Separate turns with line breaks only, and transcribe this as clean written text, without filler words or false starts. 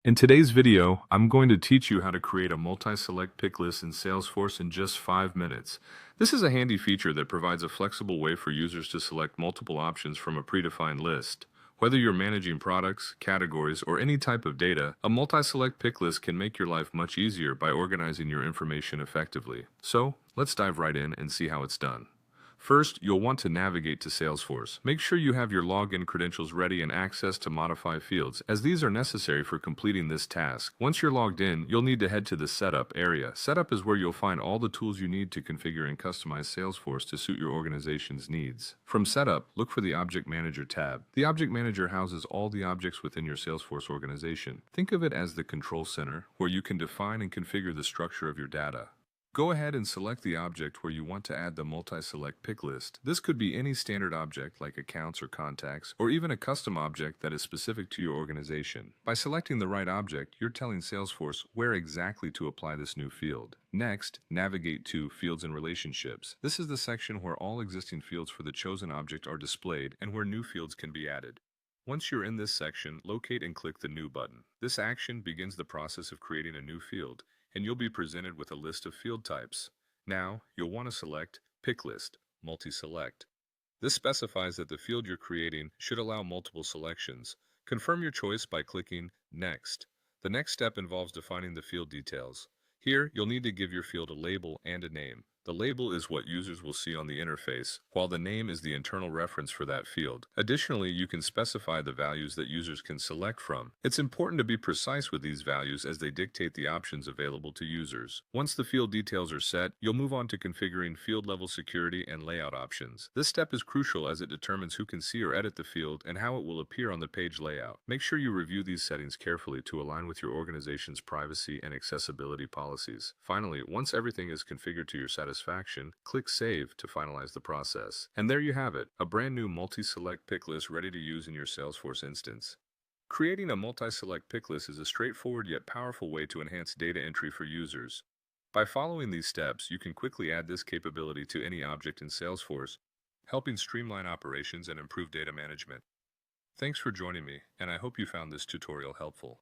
In today's video, I'm going to teach you how to create a multi-select pick list in Salesforce in just 5 minutes. This is a handy feature that provides a flexible way for users to select multiple options from a predefined list. Whether you're managing products, categories, or any type of data, a multi-select pick list can make your life much easier by organizing your information effectively. So, let's dive right in and see how it's done. First, you'll want to navigate to Salesforce. Make sure you have your login credentials ready and access to modify fields, as these are necessary for completing this task. Once you're logged in, you'll need to head to the Setup area. Setup is where you'll find all the tools you need to configure and customize Salesforce to suit your organization's needs. From Setup, look for the Object Manager tab. The Object Manager houses all the objects within your Salesforce organization. Think of it as the control center, where you can define and configure the structure of your data. Go ahead and select the object where you want to add the multi-select pick list. This could be any standard object like accounts or contacts, or even a custom object that is specific to your organization. By selecting the right object, you're telling Salesforce where exactly to apply this new field. Next, navigate to Fields and Relationships. This is the section where all existing fields for the chosen object are displayed and where new fields can be added. Once you're in this section, locate and click the New button. This action begins the process of creating a new field, and you'll be presented with a list of field types. Now, you'll want to select Pick List, Multi-Select. This specifies that the field you're creating should allow multiple selections. Confirm your choice by clicking Next. The next step involves defining the field details. Here, you'll need to give your field a label and a name. The label is what users will see on the interface, while the name is the internal reference for that field. Additionally, you can specify the values that users can select from. It's important to be precise with these values as they dictate the options available to users. Once the field details are set, you'll move on to configuring field-level security and layout options. This step is crucial as it determines who can see or edit the field and how it will appear on the page layout. Make sure you review these settings carefully to align with your organization's privacy and accessibility policies. Finally, once everything is configured to your satisfaction, click Save to finalize the process. And there you have it, a brand new multi-select pick list ready to use in your Salesforce instance. Creating a multi-select pick list is a straightforward yet powerful way to enhance data entry for users. By following these steps, you can quickly add this capability to any object in Salesforce, helping streamline operations and improve data management. Thanks for joining me, and I hope you found this tutorial helpful.